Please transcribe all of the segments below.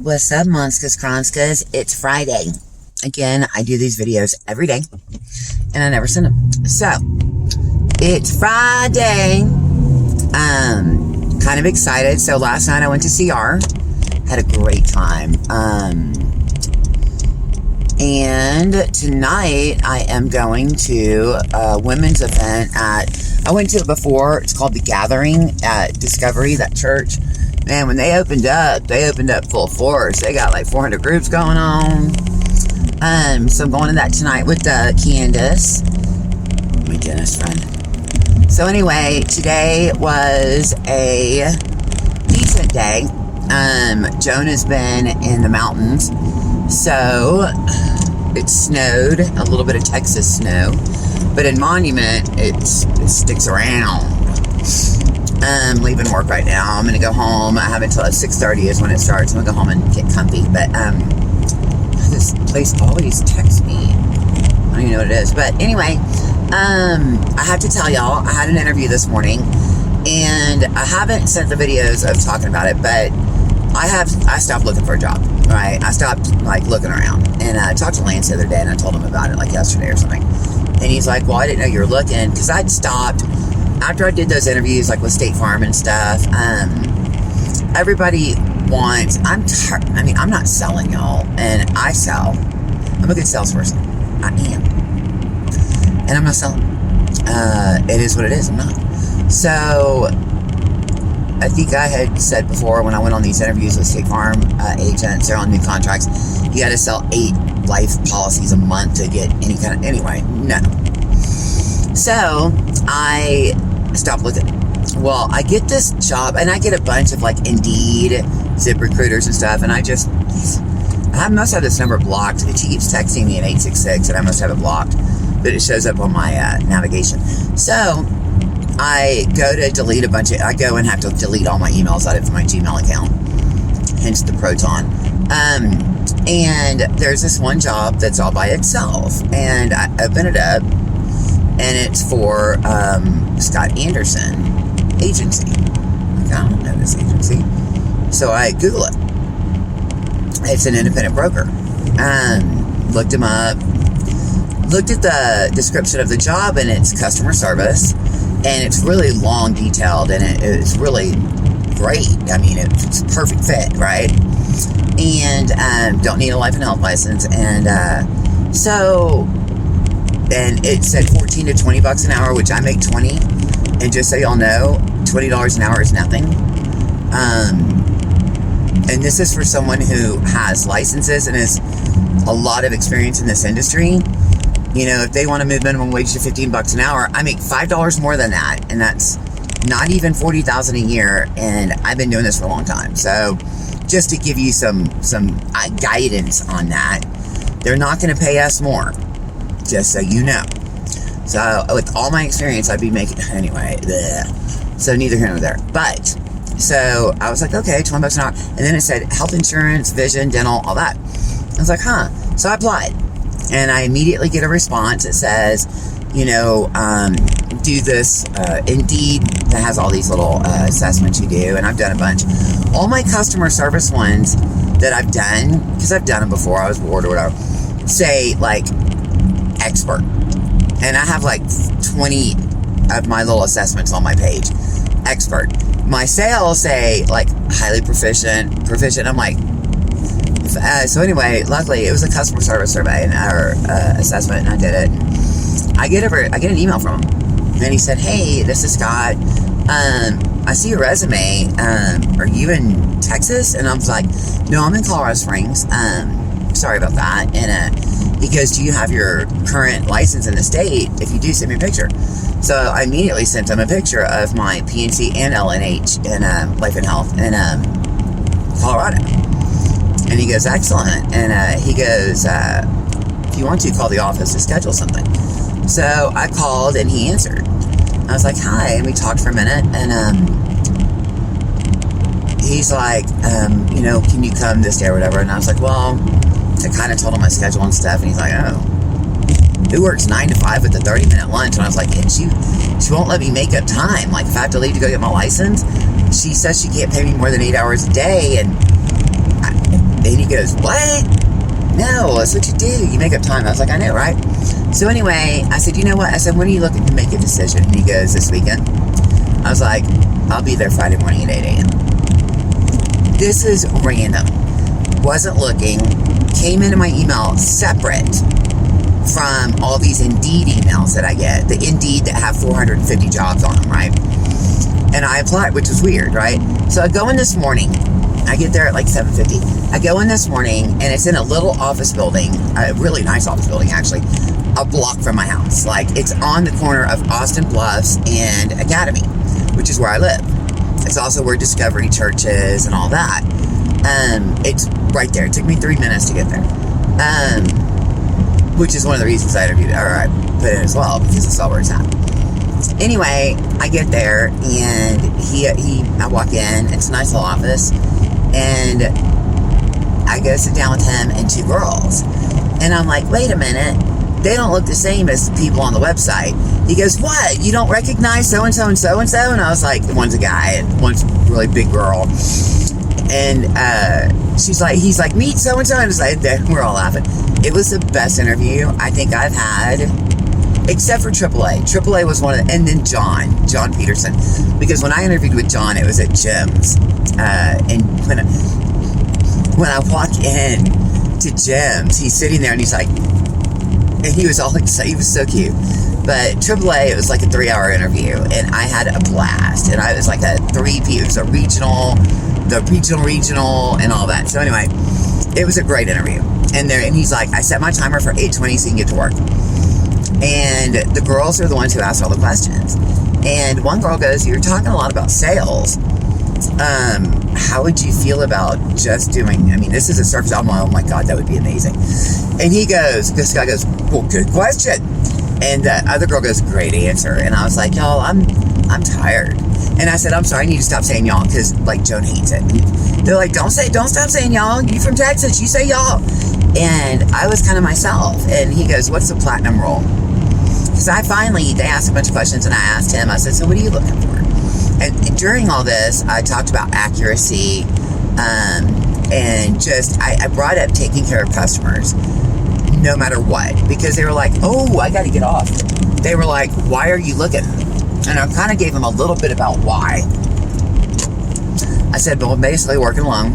What's up, Monskas Kronskas? It's Friday. Again, I do these videos every day, and I never send them. So, it's Friday. Kind of excited. So, last night I went to CR. Had a great time. And tonight I am going to a women's event I went to it before. It's called The Gathering at Discovery, that church. Man, when they opened up full force. They got like 400 groups going on. So I'm going to that tonight with Candace, my dentist friend. So anyway, today was a decent day. Joan has been in the mountains, so it snowed, a little bit of Texas snow, but in Monument, it sticks around. Leaving work right now. I'm gonna go home. I have until 6:30 is when it starts. I'm gonna go home and get comfy. But this place always texts me. I don't even know what it is. But anyway, I have to tell y'all, I had an interview this morning, and I haven't sent the videos of talking about it, but I stopped looking for a job. Right? I stopped looking around, and I talked to Lance the other day, and I told him about it yesterday or something. And he's like, "Well, I didn't know you were looking," because I'd stopped. After I did those interviews, with State Farm and stuff, everybody wants, I'm not selling, y'all, and I sell. I'm a good salesperson. I am. And I'm not selling. It is what it is. I'm not. So, I think I had said before when I went on these interviews with State Farm agents, they're on new contracts, you got to sell 8 life policies a month to get any kind of, anyway, no. So, I stopped looking. Well, I get this job, and I get a bunch of Indeed, ZipRecruiters and stuff, and I must have this number blocked. It keeps texting me at 866, and I must have it blocked, but it shows up on my navigation. So, I go to delete I go and have to delete all my emails out of my Gmail account, hence the Proton. And there's this one job that's all by itself, and I open it up, and it's for Scott Anderson Agency. I don't know this agency. So I Google it. It's an independent broker. Looked him up. Looked at the description of the job, and it's customer service. And it's really long, detailed, and it's really great. I mean, it's a perfect fit, right? And don't need a life and health license. And and it said 14 to 20 bucks an hour, which I make 20. And just so y'all know, $20 an hour is nothing. And this is for someone who has licenses and has a lot of experience in this industry. You know, if they want to move minimum wage to 15 bucks an hour, I make $5 more than that. And that's not even $40,000 a year. And I've been doing this for a long time. So just to give you some guidance on that, they're not going to pay us more. Just so you know. So, with all my experience, I'd be making, anyway, bleh. So neither here nor there. But, so, I was like, okay, 20 bucks an hour. And then it said health insurance, vision, dental, all that. I was like, huh. So I applied. And I immediately get a response that says, do this, Indeed, that has all these little assessments you do. And I've done a bunch. All my customer service ones that I've done, because I've done them before, I was bored or whatever, say, expert. And I have 20 of my little assessments on my page. Expert. My sales say highly proficient. I'm like, so anyway, luckily it was a customer service survey or assessment, and I did it. I get an email from him, and he said, "Hey, this is Scott. I see your resume. Are you in Texas?" And I was like, "No, I'm in Colorado Springs. Sorry about that." And he goes, "Do you have your current license in the state? If you do, send me a picture." So I immediately sent him a picture of my PNC and LNH in Life and Health in Colorado. And he goes, "Excellent." And he goes, "If you want to, call the office to schedule something." So I called, and he answered. I was like, "Hi," and we talked for a minute, and he's like, "Can you come this day or whatever?" And I was like, "Well," I kind of told him my schedule and stuff, and he's like, "Oh, who works 9 to 5 with a 30-minute lunch?" And I was like, "And she won't let me make up time. If I have to leave to go get my license, she says she can't pay me more than 8 hours a day, and And he goes, what? No, that's what you do. You make up time. I was like, I know, right? So anyway, I said, you know what? I said, when are you looking to make a decision? And he goes, this weekend. I was like, I'll be there Friday morning at 8 a.m. This is random. Wasn't looking. Came into my email separate from all these Indeed emails that I get. The Indeed that have 450 jobs on them, right? And I applied, which was weird, right? So I go in this morning. I get there at like 7:50. I go in this morning, and it's in a little office building, a really nice office building, actually, a block from my house. Like, it's on the corner of Austin Bluffs and Academy, which is where I live. It's also where Discovery Church is and all that. It's right there. It took me 3 minutes to get there. Which is one of the reasons I interviewed, or I put in as well, because I saw where it's at. Anyway, I get there, and I walk in. It's a nice little office, and I go sit down with him and two girls. And I'm like, wait a minute. They don't look the same as the people on the website. He goes, what? You don't recognize so-and-so and so-and-so? And I was like, one's a guy and one's a really big girl. And he's like, meet so-and-so. And we're all laughing. It was the best interview I think I've had, except for AAA. AAA was one of the, and then John Peterson. Because when I interviewed with John, it was at Jim's. And when I walk in to Jim's, he's sitting there and he's like, and he was all excited. He was so cute. But AAA, it was like a 3-hour interview, and I had a blast. And I was like a 3P. It was a regional, and all that. So anyway, it was a great interview. And he's like, I set my timer for 8:20 so you can get to work. And the girls are the ones who asked all the questions. And one girl goes, you're talking a lot about sales. How would you feel about just doing, this is a service. I'm like, oh my God, that would be amazing. And this guy goes, well, good question. And the other girl goes, great answer. And I was like, y'all, I'm tired. And I said, I'm sorry, I need to stop saying y'all, because, like, Joan hates it. And they're like, don't stop saying y'all. You from Texas, you say y'all. And I was kind of myself. And he goes, what's the platinum rule? Because they asked a bunch of questions, and I asked him, I said, so what are you looking for? And during all this, I talked about accuracy, and just, I brought up taking care of customers, no matter what. Because they were like, oh, I got to get off. They were like, why are you looking? And I kind of gave them a little bit about why. I said, well, I'm basically working alone.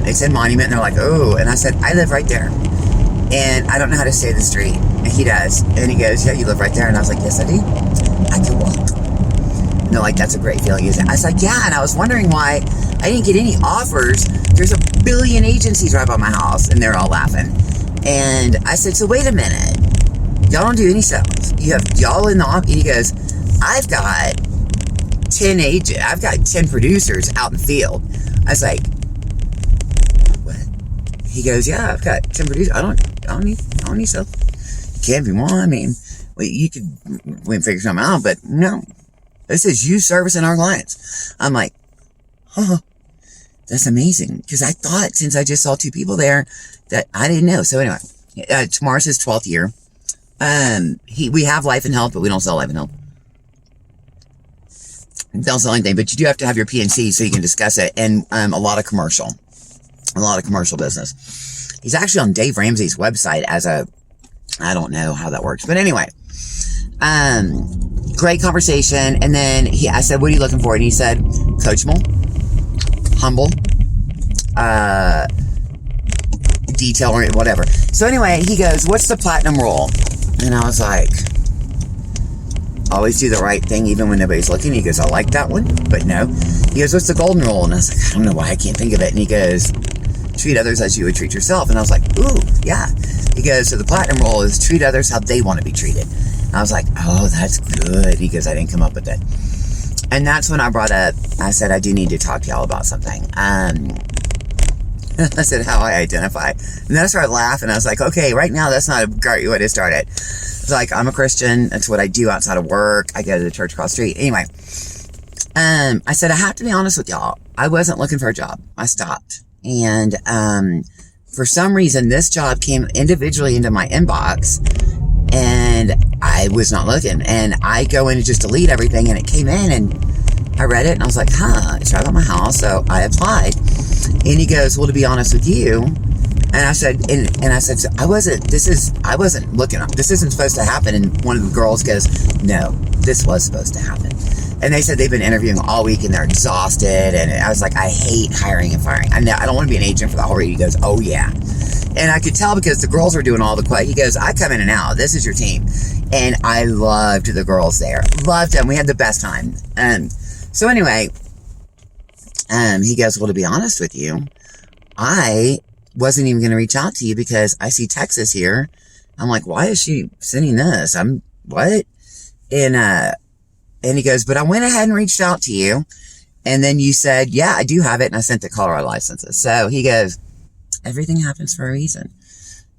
It's in Monument. And they're like, oh. And I said, I live right there. And I don't know how to say the street. And he does. And he goes, yeah, you live right there. And I was like, yes, I do. I can walk. And they're like, that's a great feeling, isn't it? I was like, yeah. And I was wondering why I didn't get any offers. There's a billion agencies right by my house. And they're all laughing. And I said, so wait a minute. Y'all don't do any sales. You have y'all in the office. And he goes, I've got 10 producers out in the field. I was like, what? He goes, yeah, I've got 10 producers. I don't need sales. Can't be one. We can figure something out, but no. This is you servicing our clients. I'm like, huh, that's amazing. Because I thought, since I just saw 2 people there, that I didn't know. So anyway, tomorrow's his 12th year. We have life and health, but we don't sell life and health. Don't sell anything, but you do have to have your PNC so you can discuss it, and a lot of commercial business. He's actually on Dave Ramsey's website as I don't know how that works, but anyway, great conversation. And then I said, what are you looking for? And he said, coachable, humble, detail, or whatever. So anyway, he goes, what's the platinum rule? And I was like, always do the right thing even when nobody's looking. He goes, I like that one, but no. He goes, what's the golden rule? And I was like, I don't know why I can't think of it. And he goes, treat others as you would treat yourself. And I was like, ooh, yeah. He goes, so the platinum rule is treat others how they want to be treated. And I was like, oh, that's good. He goes, I didn't come up with it. And that's when I brought up, I said, I do need to talk to y'all about something. I said, how I identify. And then I started laughing. I was like, okay, right now, that's not a great way to start it. It's like, I'm a Christian. That's what I do outside of work. I go to the church across the street. Anyway, I said, I have to be honest with y'all. I wasn't looking for a job. I stopped. And for some reason, this job came individually into my inbox, and I was not looking. And I go in and just delete everything, and it came in, and I read it, and I was like, it's right by my house. So I applied. And he goes, well, to be honest with you, and I said, so I wasn't looking up. This isn't supposed to happen. And one of the girls goes, no, this was supposed to happen. And they said they've been interviewing all week and they're exhausted. And I was like, I hate hiring and firing. I don't want to be an agent for the whole week. He goes, oh yeah. And I could tell because the girls were doing all the quiet. He goes, I come in and out. This is your team. And I loved the girls there. Loved them. We had the best time. So anyway, he goes, well, to be honest with you, I wasn't even going to reach out to you because I see Texas here. I'm like, why is she sending this? What? And he goes, but I went ahead and reached out to you. And then you said, yeah, I do have it. And I sent the Colorado licenses. So he goes, everything happens for a reason.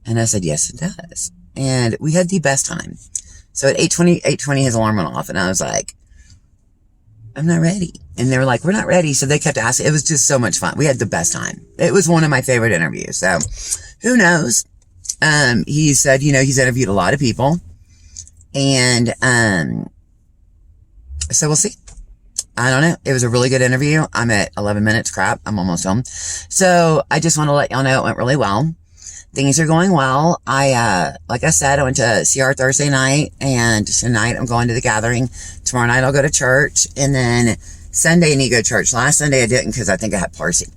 And I said, yes, it does. And we had the best time. So at 8:20, his alarm went off. And I was like, I'm not ready. And they were like, we're not ready. So they kept asking. It was just so much fun. We had the best time. It was one of my favorite interviews. So who knows? He said, he's interviewed a lot of people. And, so we'll see. I don't know. It was a really good interview. I'm at 11 minutes. Crap. I'm almost home. So I just want to let y'all know it went really well. Things are going well. Like I said, I went to CR Thursday night, and tonight I'm going to the gathering. Tomorrow night I'll go to church, and then Sunday I need to go to church. Last Sunday I didn't because I think I had Parsi.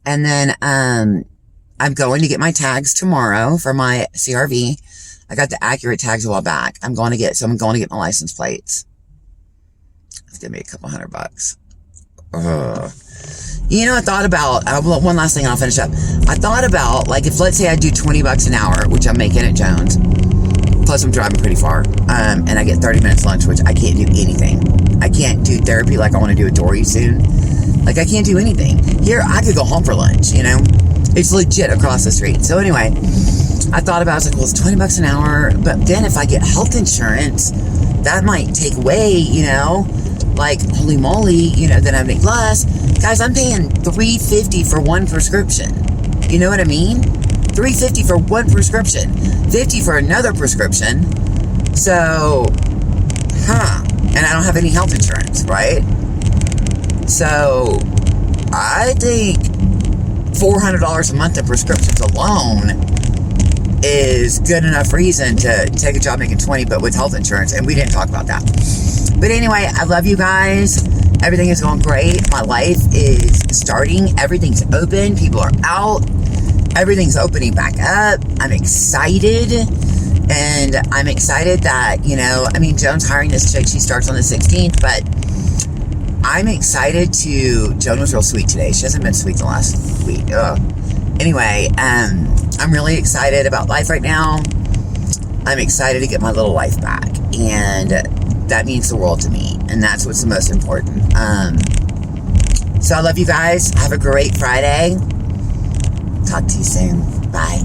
And then, I'm going to get my tags tomorrow for my CRV. I got the accurate tags a while back. I'm going to get my license plates. It's going to be a couple $100. I thought about, one last thing and I'll finish up. I thought about, like, if let's say I do $20 an hour, which I'm making at Jones, plus I'm driving pretty far, and I get 30 minutes lunch, which I can't do anything. I can't do therapy like I want to do with Dory soon. Like, I can't do anything. Here, I could go home for lunch, It's legit across the street. So anyway, I thought about it. I was like, well, it's $20 an hour, but then if I get health insurance, that might take away, like, holy moly, then I make less. Guys, I'm paying $3.50 for one prescription. You know what I mean? $3.50 for one prescription. $50 for another prescription. So, and I don't have any health insurance, right? So, I think $400 a month in prescriptions alone is good enough reason to take a job making 20, but with health insurance. And we didn't talk about that. But anyway, I love you guys. Everything is going great. My life is starting. Everything's open. People are out. Everything's opening back up. I'm excited. And I'm excited that, Joan's hiring this chick. She starts on the 16th, but I'm excited Joan was real sweet today. She hasn't been sweet the last week. Anyway, I'm really excited about life right now. I'm excited to get my little life back. And that means the world to me. And that's what's the most important. So I love you guys. Have a great Friday. Talk to you soon. Bye.